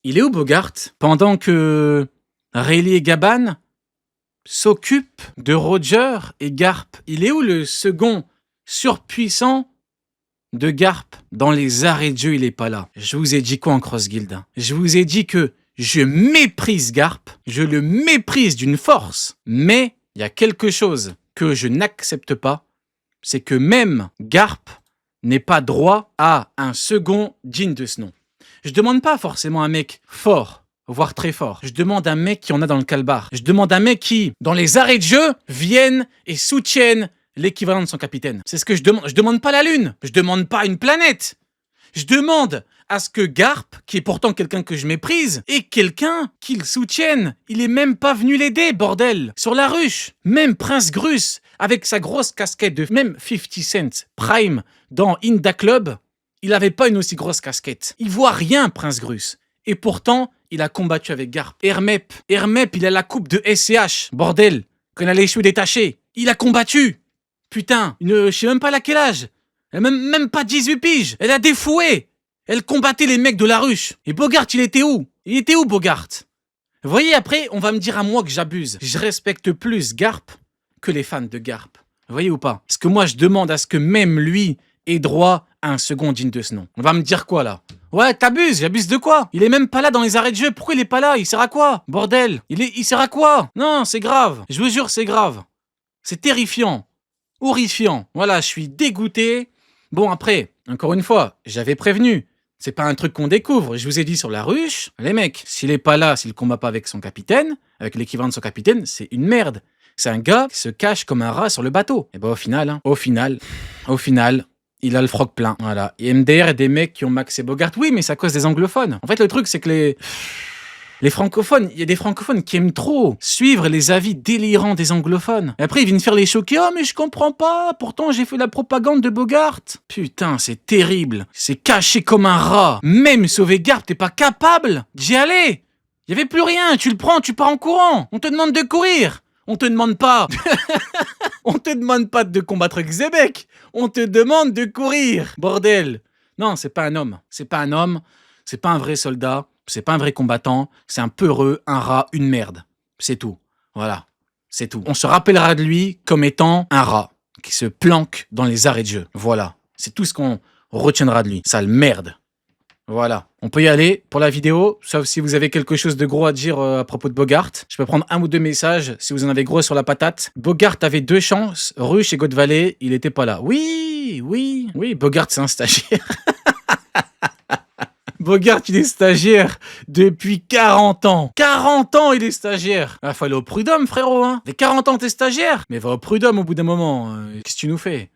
Il est où Bogart? Pendant que Rayleigh et Gaban s'occupent de Roger et Garp. Il est où le second surpuissant de Garp? Dans les arrêts de jeu, il est pas là. Je vous ai dit quoi en Cross Guild? Je vous ai dit que je méprise Garp, je le méprise d'une force, mais il y a quelque chose que je n'accepte pas, c'est que même Garp n'ait pas droit à un second digne de ce nom. Je demande pas forcément un mec fort, voire très fort. Je demande un mec qui en a dans le calbar. Je demande un mec qui, dans les arrêts de jeu, vienne et soutienne l'équivalent de son capitaine. C'est ce que je demande. Je demande pas la lune. Je demande pas une planète. Je demande à ce que Garp, qui est pourtant quelqu'un que je méprise, ait quelqu'un qui le soutienne. Il est même pas venu l'aider, bordel. Sur la ruche. Même Prince Grus, avec sa grosse casquette de même 50 Cent Prime dans Inda Club, il avait pas une aussi grosse casquette. Il voit rien, Prince Grus. Et pourtant, il a combattu avec Garp. Hermep, il a la coupe de SCH, bordel. Quand il a les cheveux détachés. Il a combattu. Putain, je sais même pas à quel âge. Elle a même pas 18 piges. Elle a défoué. Elle combattait les mecs de la ruche. Et Bogart, il était où? Il était où, Bogart? Vous voyez, après, on va me dire à moi que j'abuse. Je respecte plus Garp que les fans de Garp. Vous voyez ou pas? Parce que moi, je demande à ce que même lui ait droit à un second digne de ce nom. On va me dire quoi, là? Ouais, t'abuses. J'abuse de quoi? Il est même pas là dans les arrêts de jeu. Pourquoi il est pas là? Il sert à quoi? Bordel. Il sert à quoi? Non, c'est grave. Je vous jure, c'est grave. C'est terrifiant. Horrifiant. Voilà, je suis dégoûté. Bon, après, encore une fois, j'avais prévenu. C'est pas un truc qu'on découvre. Je vous ai dit sur la ruche, les mecs, s'il est pas là, s'il combat pas avec son capitaine, avec l'équivalent de son capitaine, c'est une merde. C'est un gars qui se cache comme un rat sur le bateau. Et ben au final, il a le froc plein. Voilà. Et MDR et des mecs qui ont maxé Bogart. Oui, mais c'est à cause des anglophones. En fait, le truc, c'est que les francophones, il y a des francophones qui aiment trop suivre les avis délirants des anglophones. Et après, ils viennent faire les choquer. Oh, mais je comprends pas. Pourtant, j'ai fait la propagande de Bogart. Putain, c'est terrible. C'est caché comme un rat. Même sauver Garp, t'es pas capable d'y aller. Il y avait plus rien. Tu le prends, tu pars en courant. On te demande de courir. On te demande pas. On te demande pas de combattre Xebec. On te demande de courir. Bordel. Non, c'est pas un homme. C'est pas un homme. C'est pas un vrai soldat. C'est pas un vrai combattant, c'est un peureux, un rat, une merde. C'est tout. Voilà. C'est tout. On se rappellera de lui comme étant un rat qui se planque dans les arrêts de jeu. Voilà. C'est tout ce qu'on retiendra de lui. Sale merde. Voilà. On peut y aller pour la vidéo, sauf si vous avez quelque chose de gros à dire à propos de Bogart. Je peux prendre un ou deux messages si vous en avez gros sur la patate. Bogart avait 2 chances, Ruche et God Valley, il était pas là. Oui, Bogart c'est un stagiaire. Bogart, il est stagiaire depuis 40 ans. 40 ans, il est stagiaire. Ah, faut aller au prud'homme, frérot, hein. Des 40 ans, t'es stagiaire. Mais va au prud'homme au bout d'un moment. Qu'est-ce que tu nous fais?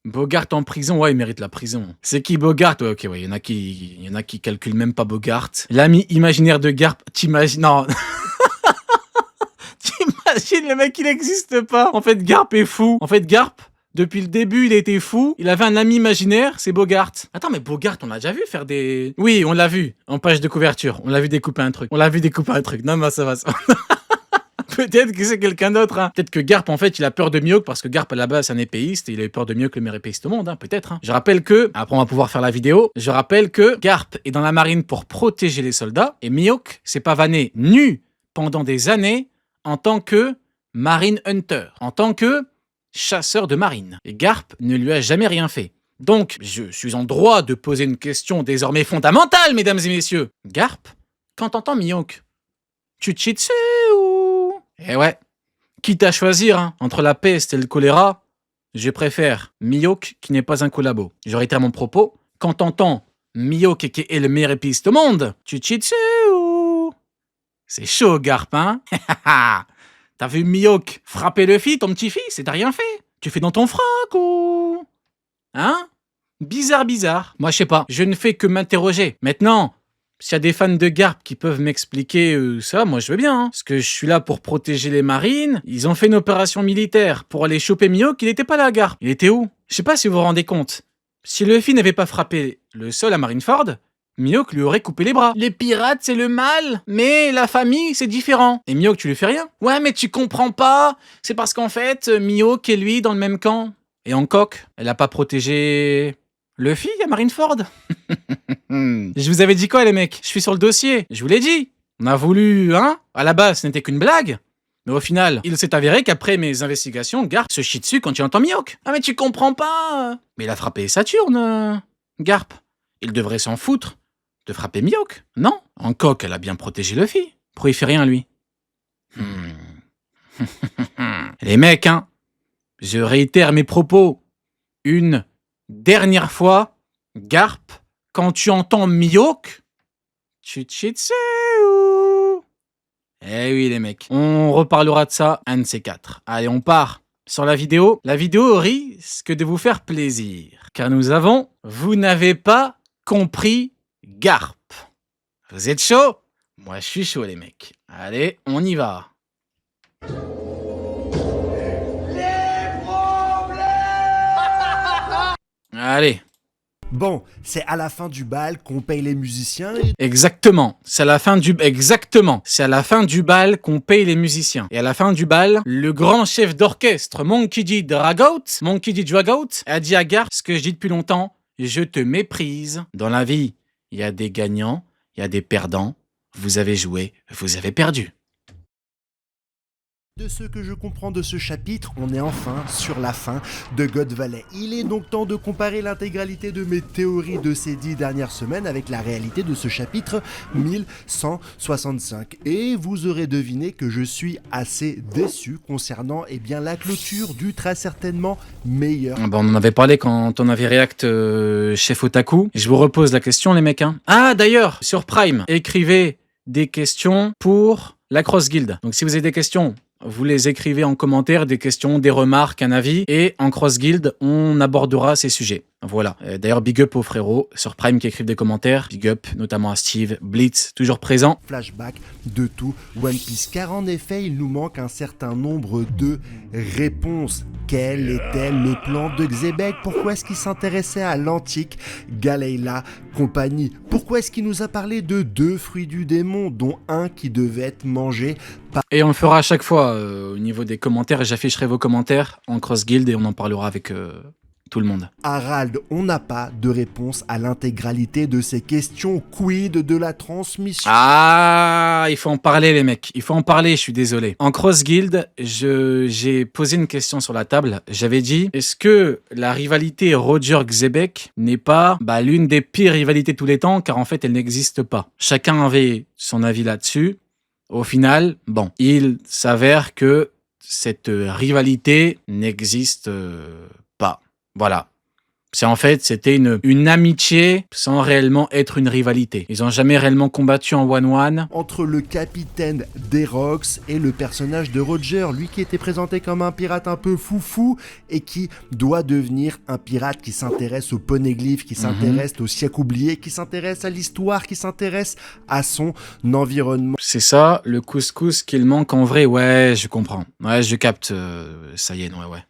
Bogart en prison, ouais, il mérite la prison. C'est qui Bogart? Ouais, ok, ouais, il y en a qui calculent même pas Bogart. L'ami imaginaire de Garp, t'imagines... Non. T'imagines, le mec, il n'existe pas. En fait, Garp est fou. En fait, Garp... Depuis le début, il était fou. Il avait un ami imaginaire, c'est Bogart. Attends, mais Bogart, on l'a déjà vu faire des... Oui, on l'a vu, en page de couverture. On l'a vu découper un truc. Non, mais ça va. Peut-être que c'est quelqu'un d'autre, hein. Peut-être que Garp, en fait, il a peur de Mihawk parce que Garp, à la base, c'est un épéiste et il a eu peur de Mihawk, le meilleur épéiste au monde, hein. Peut-être, hein. Je rappelle que... Après, on va pouvoir faire la vidéo. Je rappelle que Garp est dans la marine pour protéger les soldats et Mihawk s'est pavané nu pendant des années en tant que marine hunter. En tant que... chasseur de marine. Et Garp ne lui a jamais rien fait. Donc, je suis en droit de poser une question désormais fondamentale, mesdames et messieurs. Garp, quand t'entends Mihawk, tu te chies dessus ou... Eh ouais, quitte à choisir hein, entre la peste et le choléra, je préfère Mihawk qui n'est pas un collabo. Je réitère mon propos. Quand t'entends Mihawk qui est le meilleur épéiste au monde, tu te chies dessus ou... C'est chaud, Garp, hein. T'as vu Mihawk frapper le ton petit-fils, et t'as rien fait. Tu fais dans ton froc ou... Hein? Bizarre. Moi, je sais pas. Je ne fais que m'interroger. Maintenant, s'il y a des fans de Garp qui peuvent m'expliquer ça, moi, je veux bien. Hein. Parce que je suis là pour protéger les marines. Ils ont fait une opération militaire pour aller choper Mihawk. Il était pas là, Garp. Il était où? Je sais pas si vous vous rendez compte. Si Luffy n'avait pas frappé le sol à Marineford... Mihawk lui aurait coupé les bras. Les pirates, c'est le mal, mais la famille, c'est différent. Et Mihawk, tu lui fais rien? Ouais, mais tu comprends pas. C'est parce qu'en fait, Mihawk et lui dans le même camp. Et Hancock, elle a pas protégé Luffy à Marineford? Je vous avais dit quoi, les mecs? Je suis sur le dossier. Je vous l'ai dit. On a voulu, hein? À la base, ce n'était qu'une blague. Mais au final, il s'est avéré qu'après mes investigations, Garp se chie dessus quand il entend Mihawk. Ah mais tu comprends pas. Mais il a frappé Saturne, Garp. Il devrait s'en foutre de frapper Mihawk. Non, Hancock, elle a bien protégé Luffy. Pourquoi il fait rien, lui? Les mecs, hein? Je réitère mes propos. Une dernière fois, Garp, quand tu entends Mihawk, tu te chies dessus. Eh oui, les mecs. On reparlera de ça, un de ces quatre. Allez, on part sur la vidéo. La vidéo risque de vous faire plaisir. Car vous n'avez pas compris Garp. Vous êtes chaud? Moi, je suis chaud, les mecs. Allez, on y va. Allez. Bon, c'est à la fin du bal qu'on paye les musiciens Exactement. C'est à la fin du bal qu'on paye les musiciens. Et à la fin du bal, le grand chef d'orchestre Monkey D. Dragout a dit à Garp ce que je dis depuis longtemps. Je te méprise. Dans la vie, il y a des gagnants, il y a des perdants. Vous avez joué, vous avez perdu. De ce que je comprends de ce chapitre, on est enfin sur la fin de God Valley. Il est donc temps de comparer l'intégralité de mes théories de ces 10 dernières semaines avec la réalité de ce chapitre 1165. Et vous aurez deviné que je suis assez déçu concernant la clôture du très certainement meilleur. Bon, on en avait parlé quand on avait react Chef Otaku. Je vous repose la question, les mecs. Hein. Ah, d'ailleurs, sur Prime, écrivez des questions pour la Cross Guild. Donc si vous avez des questions, vous les écrivez en commentaire, des questions, des remarques, un avis, et en Cross Guild, on abordera ces sujets. Voilà. D'ailleurs, big up aux frérots sur Prime qui écrivent des commentaires. Big up notamment à Steve, Blitz, toujours présent. Flashback de tout One Piece, car en effet, il nous manque un certain nombre de réponses. Quel était le plan de Xebec? Pourquoi est-ce qu'il s'intéressait à l'antique Galeila compagnie? Pourquoi est-ce qu'il nous a parlé de 2 fruits du démon, dont un qui devait être mangé par... Et on le fera à chaque fois au niveau des commentaires, et j'afficherai vos commentaires en Cross Guild et on en parlera avec tout le monde. Harald, on n'a pas de réponse à l'intégralité de ces questions. Quid de la transmission? Ah, il faut en parler, les mecs. Il faut en parler, je suis désolé. En Cross Guild, j'ai posé une question sur la table. J'avais dit, est-ce que la rivalité Roger-Xebec n'est pas l'une des pires rivalités de tous les temps, car en fait, elle n'existe pas. Chacun avait son avis là-dessus. Au final, bon, il s'avère que cette rivalité n'existe pas. Voilà. C'était une amitié sans réellement être une rivalité. Ils n'ont jamais réellement combattu en one-one. Entre le capitaine d'Erox et le personnage de Roger, lui qui était présenté comme un pirate un peu foufou et qui doit devenir un pirate qui s'intéresse aux poneglyphes, qui s'intéresse au siècle oublié, qui s'intéresse à l'histoire, qui s'intéresse à son environnement. C'est ça, le couscous qu'il manque en vrai. Ouais, je comprends. Ouais, je capte. Ça y est, ouais.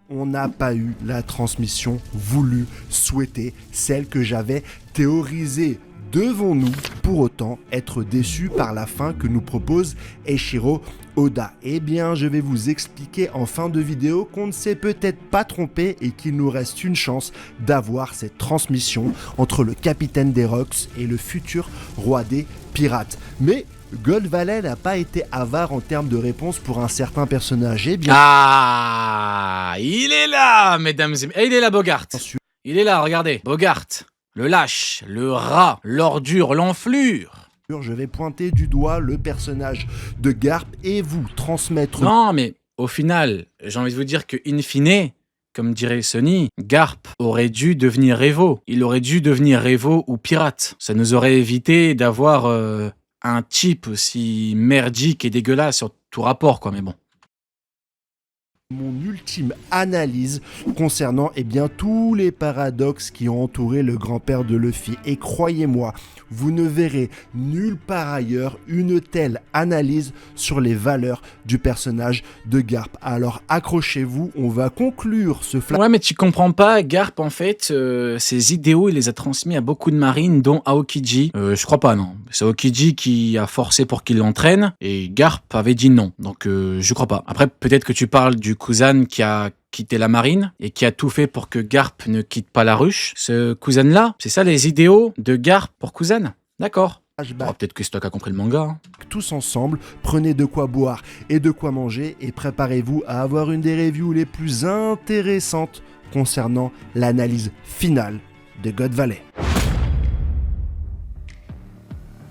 On n'a pas eu la transmission voulue, souhaitée, celle que j'avais théorisée. Devons-nous pour autant être déçus par la fin que nous propose Eiichiro Oda? Eh bien, je vais vous expliquer en fin de vidéo qu'on ne s'est peut-être pas trompé et qu'il nous reste une chance d'avoir cette transmission entre le capitaine d'Erox et le futur roi des pirates. Mais God Valley n'a pas été avare en termes de réponses pour un certain personnage. Eh bien... Ah, il est là, mesdames et messieurs. Il est là, Bogart. Il est là, regardez. Bogart, le lâche, le rat, l'ordure, l'enflure. Je vais pointer du doigt le personnage de Garp et vous transmettre... Non, mais au final, j'ai envie de vous dire que, in fine, comme dirait Sony, Garp aurait dû devenir Evo. Il aurait dû devenir Evo ou pirate. Ça nous aurait évité d'avoir... un type aussi merdique et dégueulasse sur tout rapport, quoi, mais bon. Mon ultime analyse concernant tous les paradoxes qui ont entouré le grand-père de Luffy. Et croyez-moi, vous ne verrez nulle part ailleurs une telle analyse sur les valeurs du personnage de Garp. Alors accrochez-vous, on va conclure ce Ouais, mais tu comprends pas, Garp, en fait, ses idéaux, il les a transmis à beaucoup de marines, dont Aokiji. Je crois pas, non. C'est Aokiji qui a forcé pour qu'il l'entraîne, et Garp avait dit non. Donc, je crois pas. Après, peut-être que tu parles du Kuzan qui a quitter la marine et qui a tout fait pour que Garp ne quitte pas la ruche. Ce Kuzen-là, c'est ça les idéaux de Garp pour Kuzen? D'accord. Oh, peut-être que c'est toi qui as compris le manga. Hein. Tous ensemble, prenez de quoi boire et de quoi manger et préparez-vous à avoir une des reviews les plus intéressantes concernant l'analyse finale de God Valley.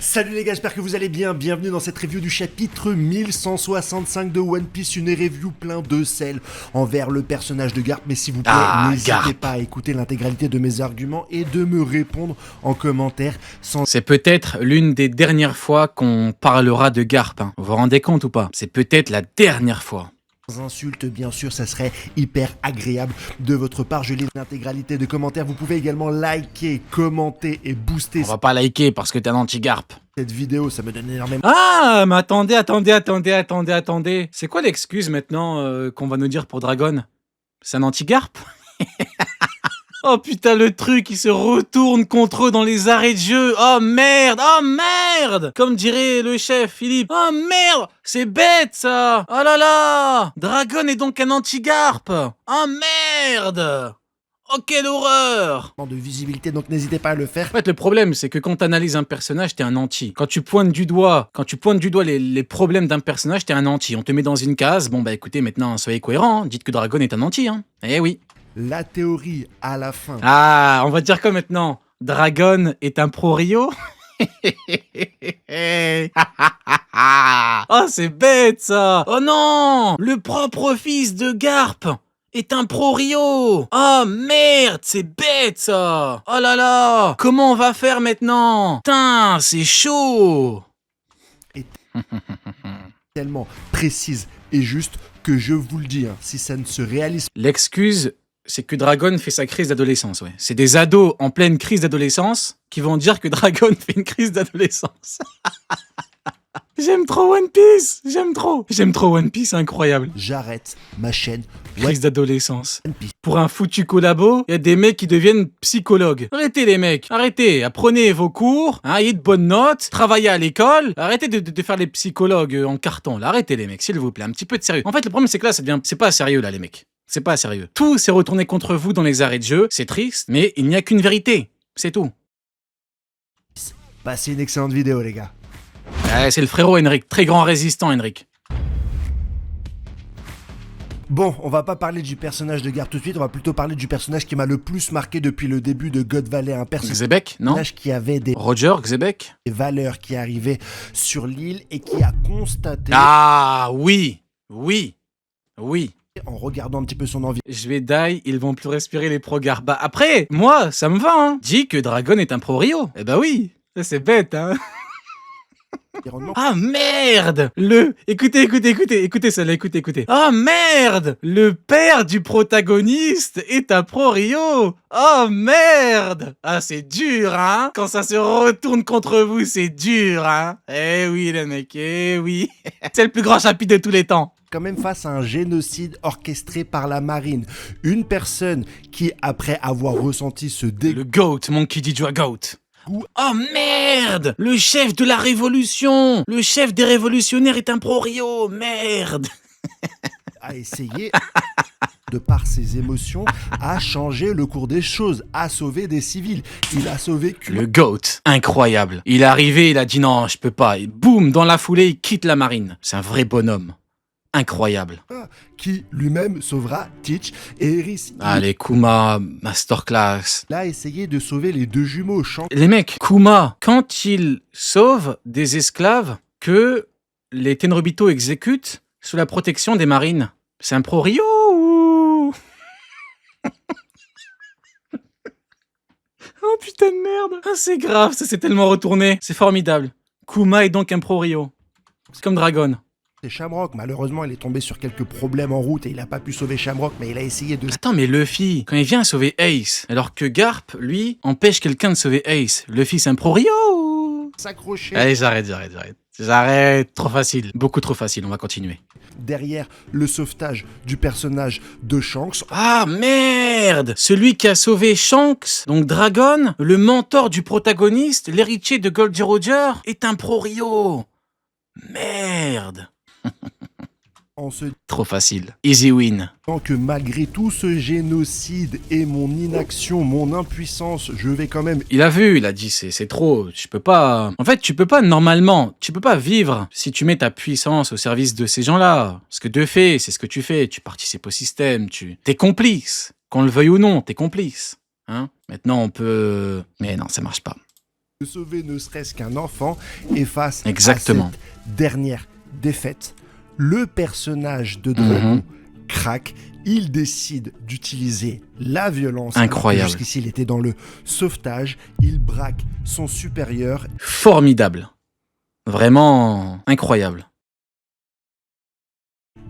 Salut les gars, j'espère que vous allez bien, bienvenue dans cette review du chapitre 1165 de One Piece, une review plein de sel envers le personnage de Garp, mais s'il vous plaît, n'hésitez pas à écouter l'intégralité de mes arguments et de me répondre en commentaire sans... C'est peut-être l'une des dernières fois qu'on parlera de Garp, hein. Vous vous rendez compte ou pas? C'est peut-être la dernière fois. Insultes, bien sûr, ça serait hyper agréable de votre part. Je lis l'intégralité de commentaires. Vous pouvez également liker, commenter et booster On va pas liker parce que t'es un anti-Garp. cette vidéo. Ça me donne énormément. Ah, mais attendez. C'est quoi l'excuse maintenant qu'on va nous dire pour Dragon? C'est un anti-Garp? Oh putain, le truc, il se retourne contre eux dans les arrêts de jeu. Oh merde. Comme dirait le chef, Philippe. Oh merde, c'est bête ça. Oh là là. Dragon est donc un anti-Garp. Oh merde. Oh quelle horreur. De visibilité, donc n'hésitez pas à le faire. En fait, le problème, c'est que quand t'analyses un personnage, t'es un anti. Quand tu pointes du doigt les problèmes d'un personnage, t'es un anti. On te met dans une case. Bon bah écoutez, maintenant, soyez cohérents. Hein. Dites que Dragon est un anti. Hein. Eh oui. La théorie à la fin. Ah, on va dire quoi maintenant? Dragon est un pro-Rio? Oh, c'est bête ça! Oh non! Le propre fils de Garp est un pro-Rio! Oh merde, c'est bête ça! Oh là là! Comment on va faire maintenant? Putain, c'est chaud! Tellement précise et juste que je vous le dis, hein, si ça ne se réalise pas. L'excuse, c'est que Dragon fait sa crise d'adolescence, ouais. C'est des ados en pleine crise d'adolescence qui vont dire que Dragon fait une crise d'adolescence. J'aime trop One Piece. J'aime trop One Piece, incroyable. J'arrête ma chaîne. Crise d'adolescence. One Piece. Pour un foutu collabo, il y a des mecs qui deviennent psychologues. Arrêtez les mecs, arrêtez. Apprenez vos cours, hein, ayez de bonnes notes, travaillez à l'école. Arrêtez de faire les psychologues en carton. Là, arrêtez les mecs, s'il vous plaît, un petit peu de sérieux. En fait, le problème c'est que là, c'est pas sérieux là les mecs. C'est pas sérieux. Tout s'est retourné contre vous dans les arrêts de jeu, c'est triste, mais il n'y a qu'une vérité. C'est tout. Passez une excellente vidéo, les gars. Ouais, c'est le frérot Henrik, très grand résistant Henrik. Bon, on va pas parler du personnage de Garp tout de suite, on va plutôt parler du personnage qui m'a le plus marqué depuis le début de God Valley, un Xebec, non? personnage qui avait des Roger, Xebec? valeurs, qui arrivait sur l'île et qui a constaté, Ah oui, en regardant un petit peu son environnement, Je vais die, ils vont plus respirer les pro-Garp. Bah après, moi, ça me va, hein. Dis que Dragon est un pro-Rio. Eh bah oui, ça c'est bête, hein. Ah merde! Écoutez celle-là, écoutez. Ah merde! Le père du protagoniste est un pro-Rio! Oh merde! Ah c'est dur, hein? Quand ça se retourne contre vous, c'est dur, hein? Eh oui les mecs, eh oui! C'est le plus grand chapitre de tous les temps! quand même face à un génocide orchestré par la marine. Une personne qui, après avoir ressenti ce Le GOAT, Monkey D. Goat. Oh merde! Le chef de la révolution! Le chef des révolutionnaires est un pro-Rio! Merde! a essayé, de par ses émotions, à changer le cours des choses, à sauver des civils. Il a sauvé Le GOAT, incroyable. Il est arrivé, il a dit non, je peux pas. Et boum, dans la foulée, il quitte la marine. C'est un vrai bonhomme. Incroyable. qui lui-même sauvera Teach et Eris. Allez, Kuma, masterclass. Il a essayé de sauver les deux jumeaux Shanks. Les mecs, Kuma, quand il sauve des esclaves que les Tenryubito exécutent sous la protection des marines, c'est un pro-Rio ou... Oh putain de merde. Ah, c'est grave, ça s'est tellement retourné. C'est formidable. Kuma est donc un pro-Rio. C'est comme Dragon. C'est Shamrock. Malheureusement, il est tombé sur quelques problèmes en route et il n'a pas pu sauver Shamrock, mais il a essayé de... Attends, mais Luffy, quand il vient sauver Ace, alors que Garp, lui, empêche quelqu'un de sauver Ace, Luffy c'est un pro-Rio ou... s'accrocher Allez, j'arrête. Trop facile. Beaucoup trop facile, on va continuer. derrière le sauvetage du personnage de Shanks. Ah merde! Celui qui a sauvé Shanks, donc Dragon, le mentor du protagoniste, l'héritier de Goldie Roger, est un pro-Rio. Merde! en se Trop facile. Easy win. disant que malgré tout ce génocide et mon inaction, mon impuissance, je vais quand même Il a vu, il a dit c'est trop, tu peux pas... En fait, tu peux pas normalement, tu peux pas vivre si tu mets ta puissance au service de ces gens-là. Ce que de fait, c'est ce que tu fais, tu participes au système, t'es complice. Qu'on le veuille ou non, t'es complice. Hein? Maintenant, on peut... Mais non, ça marche pas. sauver ne serait-ce qu'un enfant, et face Exactement. à cette dernière défaite, le personnage de Dragon craque, il décide d'utiliser la violence. Incroyable. Jusqu'ici, il était dans le sauvetage, il braque son supérieur. Formidable. Vraiment incroyable.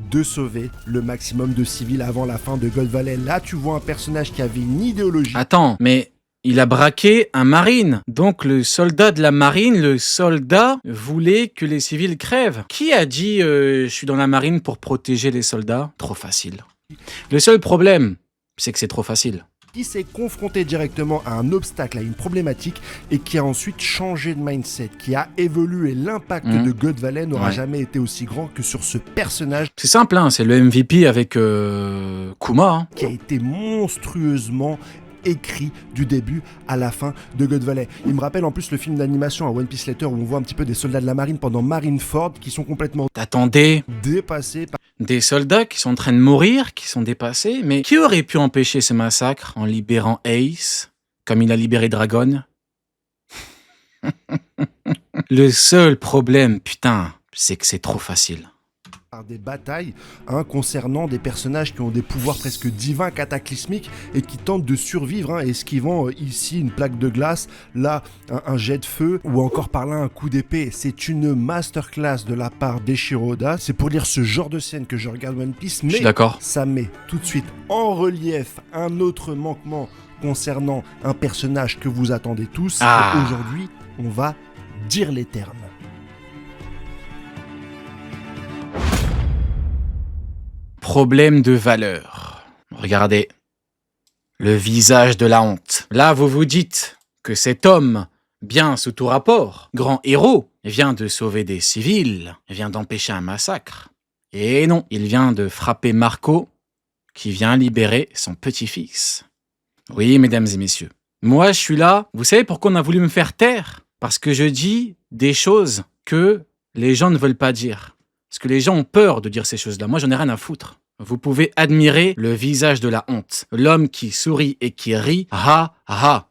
De sauver le maximum de civils avant la fin de Gold Valley. Là, tu vois un personnage qui avait une idéologie. Attends, mais il a braqué un marine. Donc le soldat de la marine, le soldat voulait que les civils crèvent. Qui a dit je suis dans la marine pour protéger les soldats? Trop facile. Le seul problème, c'est que c'est trop facile. Qui s'est confronté directement à un obstacle, à une problématique, et qui a ensuite changé de mindset, qui a évolué. L'impact de God Valley n'aura jamais été aussi grand que sur ce personnage. C'est simple, hein, c'est le MVP avec Kuma. Hein. Qui a été monstrueusement écrit du début à la fin de God Valley. Il me rappelle en plus le film d'animation à One Piece Letter où on voit un petit peu des soldats de la marine pendant Marineford qui sont complètement T'attendais dépassés par des soldats qui sont en train de mourir, qui sont dépassés, mais qui aurait pu empêcher ce massacre en libérant Ace, comme il a libéré Dragon? Le seul problème, putain, c'est que c'est trop facile. des batailles concernant des personnages qui ont des pouvoirs presque divins, cataclysmiques et qui tentent de survivre, esquivant ici une plaque de glace, là un jet de feu ou encore par là un coup d'épée. C'est une masterclass de la part d'Eiichiro Oda. C'est pour lire ce genre de scène que je regarde One Piece, mais ça met tout de suite en relief un autre manquement concernant un personnage que vous attendez tous. Et aujourd'hui, on va dire les termes. Problème de valeur. Regardez. Le visage de la honte. Là, vous vous dites que cet homme, bien sous tout rapport, grand héros, vient de sauver des civils, vient d'empêcher un massacre. Et non, il vient de frapper Marco, qui vient libérer son petit-fils. Oui, mesdames et messieurs. Moi, je suis là. Vous savez pourquoi on a voulu me faire taire? Parce que je dis des choses que les gens ne veulent pas dire. Parce que les gens ont peur de dire ces choses-là. Moi, j'en ai rien à foutre. Vous pouvez admirer le visage de la honte. L'homme qui sourit et qui rit. Ha, ha.